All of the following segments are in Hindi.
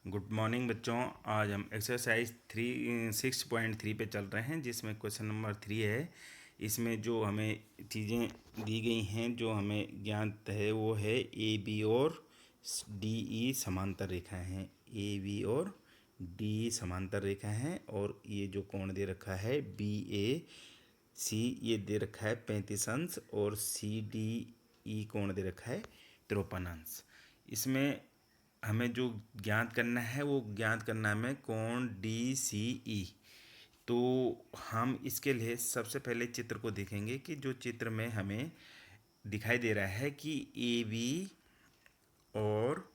गुड मॉर्निंग बच्चों। आज हम एक्सरसाइज 6.3 पे चल रहे हैं, जिसमें क्वेश्चन नंबर 3 है। इसमें जो हमें चीज़ें दी गई हैं, जो हमें ज्ञात है, वो है ए बी और डी ई समांतर रेखाएं हैं। ए बी और डी ई समांतर रेखाएं हैं, और ये जो कोण दे रखा है बी ए सी, ये दे रखा है 35 अंश, और सी डी ई कोण दे रखा है 53 अंश। इसमें हमें जो ज्ञात करना है, वो ज्ञात करना है हमें कोण डी सी ई। तो हम इसके लिए सबसे पहले चित्र को देखेंगे कि जो चित्र में हमें दिखाई दे रहा है कि ए बी और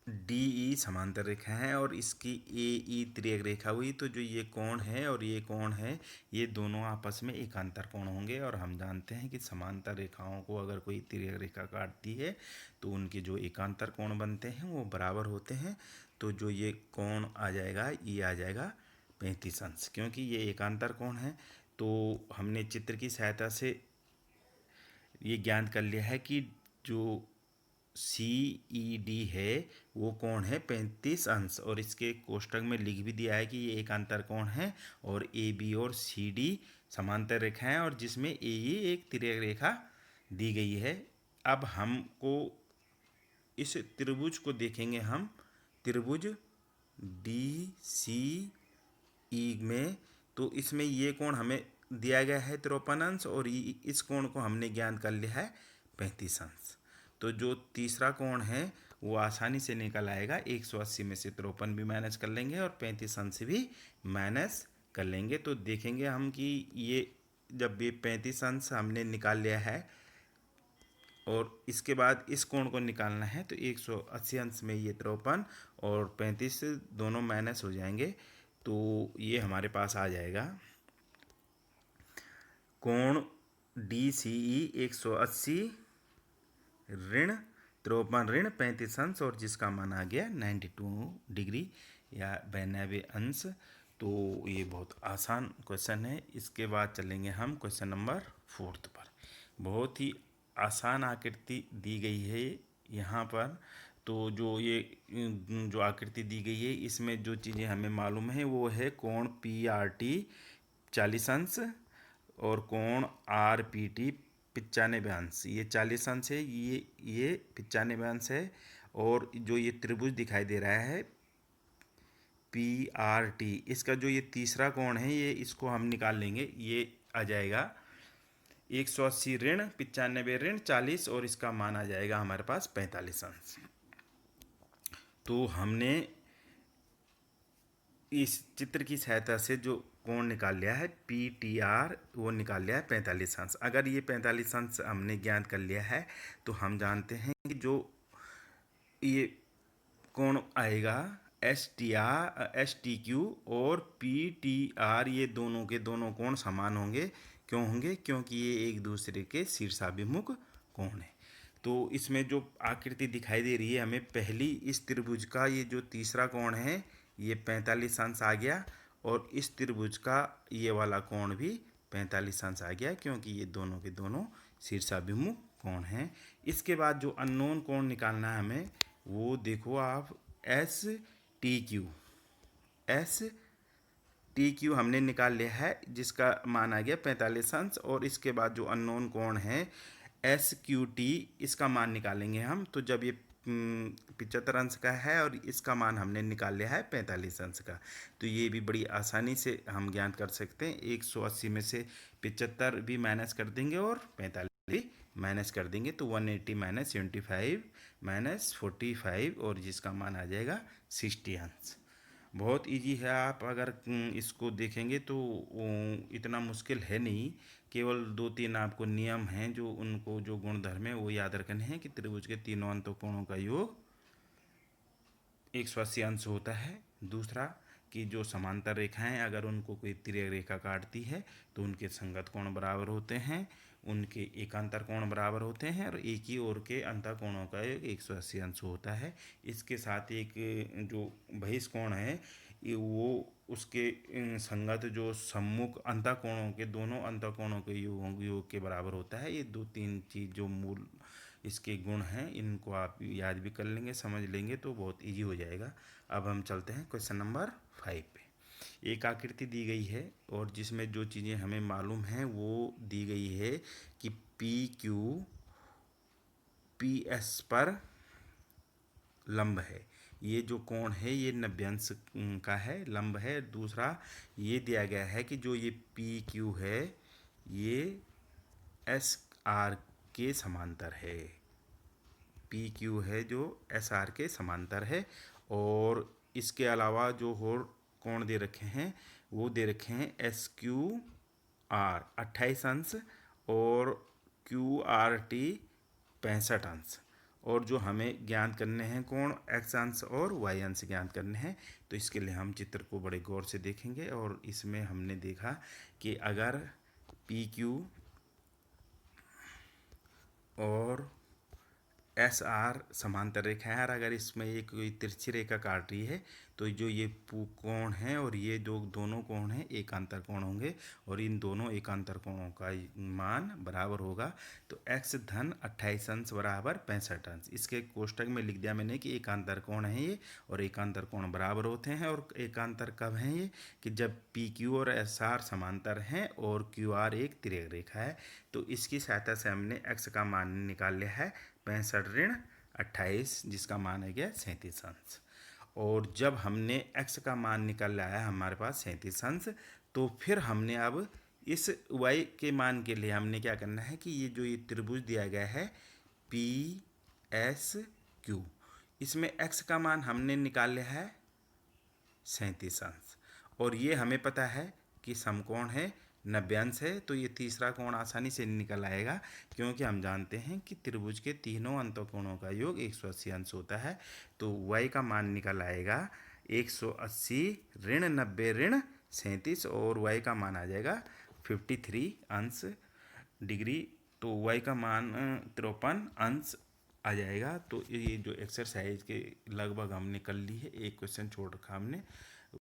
डी ई समांतर रेखा है, और इसकी ए ई तिर्यक रेखा हुई। तो जो ये कोण है और ये कोण है, ये दोनों आपस में एकांतर कोण होंगे। और हम जानते हैं कि समांतर रेखाओं को अगर कोई तिर्यक रेखा काटती है तो उनके जो एकांतर कोण बनते हैं वो बराबर होते हैं। तो जो ये कोण आ जाएगा, ये आ जाएगा 35 अंश, क्योंकि ये एकांतर कोण है। तो हमने चित्र की सहायता से ये ज्ञात कर लिया है कि जो सी ई डी है वो कोण है 35 अंश, और इसके कोष्टक में लिख भी दिया है कि ये एकांतर कोण है। और ए बी और सी डी समांतर रेखाएं हैं, और जिसमें ए ई एक तिर्यक रेखा दी गई है। अब हमको इस त्रिभुज को देखेंगे हम, त्रिभुज डी सी ई में। तो इसमें ये कोण हमें दिया गया है 53 अंश, और इस कोण को हमने ज्ञात कर लिया है 35 अंश। तो जो तीसरा कोण है वो आसानी से निकल आएगा। 180 में से 53 भी माइनस कर लेंगे और 35 अंश भी माइनस कर लेंगे। तो देखेंगे हम कि ये जब ये 35 अंश हमने निकाल लिया है, और इसके बाद इस कोण को निकालना है, तो 180 अंश में ये 53 और 35 दोनों माइनस हो जाएंगे। तो ये हमारे पास आ जाएगा कोण डी सी ई 180 ऋण 53 ऋण 35 अंश, और जिसका मान आ गया 92 डिग्री या 92 अंश। तो ये बहुत आसान क्वेश्चन है। इसके बाद चलेंगे हम क्वेश्चन नंबर 4 पर। बहुत ही आसान आकृति दी गई है यहाँ पर। तो जो आकृति दी गई है, इसमें जो चीज़ें हमें मालूम है वो है कोण पी आर टी 40 अंश, और कोण आर पी टी 95 अंश। ये 40 अंश है, ये 95 अंश है। और जो ये त्रिभुज दिखाई दे रहा है पी आर टी, इसका जो ये तीसरा कोण है, ये इसको हम निकाल लेंगे। ये आ जाएगा 180 ऋण 95 ऋण 40, और इसका मान आ जाएगा हमारे पास 45 अंश। तो हमने इस चित्र की सहायता से जो कोण निकाल लिया है पी टी आर, वो निकाल लिया है 45 अंश। अगर ये 45 अंश हमने ज्ञात कर लिया है, तो हम जानते हैं कि जो ये कोण आएगा एस टी क्यू और पी टी आर, ये दोनों के दोनों कोण समान होंगे। क्यों होंगे? क्योंकि ये एक दूसरे के शीर्षाभिमुख कोण है। तो इसमें जो आकृति दिखाई दे रही है हमें, पहली इस त्रिभुज का ये जो तीसरा कोण है, ये 45 अंश आ गया, और इस त्रिभुज का ये वाला कोण भी 45 अंश आ गया, क्योंकि ये दोनों के दोनों शीर्षाभिमुख कोण हैं। इसके बाद जो अननोन कोण निकालना है हमें, वो देखो आप, S T Q. S T Q हमने निकाल लिया है, जिसका मान आ गया 45 अंश। और इसके बाद जो अननोन कोण है एस क्यू टी, इसका मान निकालेंगे हम। तो जब ये 75 अंश का है, और इसका मान हमने निकाल लिया है 45 अंश का, तो ये भी बड़ी आसानी से हम ज्ञात कर सकते हैं। 180 में से 75 भी माइनस कर देंगे और 45 भी माइनस कर देंगे, तो 180 माइनस 75 माइनस 45, और जिसका मान आ जाएगा 60 अंश। बहुत इजी है। आप अगर इसको देखेंगे तो इतना मुश्किल है नहीं। केवल 2-3 आपको नियम हैं, जो उनको जो गुणधर्म है वो याद रखने हैं कि त्रिभुज के तीनों अंतःकोणों का योग 180 अंश होता है। दूसरा कि जो समांतर रेखाएं अगर उनको कोई तिर्यक रेखा काटती है, तो उनके संगत कोण बराबर होते हैं, उनके एकांतर कोण बराबर होते हैं, और एक ही ओर के अंतःकोणों का योग 180 अंश होता है। इसके साथ एक जो बहिष्कोण है, वो उसके संगत जो सम्मुख अंतःकोणों के दोनों अंतःकोणों के योग के बराबर होता है। ये 2-3 चीज़ जो मूल इसके गुण हैं, इनको आप याद भी कर लेंगे, समझ लेंगे तो बहुत इजी हो जाएगा। अब हम चलते हैं क्वेश्चन नंबर 5 पे। एक आकृति दी गई है और जिसमें जो चीज़ें हमें मालूम हैं वो दी गई है कि पी क्यू पी एस पर लंब है। ये जो कोण है ये 90 अंश का है, लंब है। दूसरा ये दिया गया है कि जो ये पी क्यू है ये एस आर के समांतर है। पी क्यू है जो एस आर के समांतर है। और इसके अलावा जो और कोण दे रखे हैं वो दे रखे हैं एस क्यू आर 28 अंश और क्यू आर टी 65 अंश। और जो हमें ज्ञात करने हैं कोण एक्स अंश और वाई अंश ज्ञात करने हैं। तो इसके लिए हम चित्र को बड़े गौर से देखेंगे और इसमें हमने देखा कि अगर पी क्यू और एस आर समांतर रेखा है और अगर इसमें एक कोई तिरछी रेखा काट रही है तो जो ये कोण है और ये जो दोनों कोण हैं एकांतर कोण होंगे और इन दोनों एकांतर कोणों का मान बराबर होगा। तो x धन 28 अंश बराबर 65 अंश। इसके कोष्टक में लिख दिया मैंने कि एकांतर कोण है ये और एकांतर कोण बराबर होते हैं। और एकांतर कब हैं ये कि जब पी क्यू और एस आर समांतर हैं और क्यू आर एक तिर्यक रेखा है। तो इसकी सहायता से हमने x का मान निकाल लिया है 65 ऋण 28 जिसका मान है गया 37 अंश। और जब हमने x का मान निकल आया हमारे पास 37 अंश तो फिर हमने अब इस y के मान के लिए हमने क्या करना है कि ये जो ये त्रिभुज दिया गया है पी एस क्यू इसमें x का मान हमने निकाल लिया है 37 अंश। और ये हमें पता है कि समकोण है 90 अंश है। तो ये तीसरा कोण आसानी से निकल आएगा क्योंकि हम जानते हैं कि त्रिभुज के तीनों अंतःकोणों का योग 180 अंश होता है। तो y का मान निकल आएगा 180 ऋण 90 ऋण 37 और y का मान आ जाएगा 53 अंश डिग्री। तो y का मान 53 अंश आ जाएगा। तो ये जो एक्सरसाइज के लगभग हमने कर ली है, एक क्वेश्चन छोड़ रखा हमने।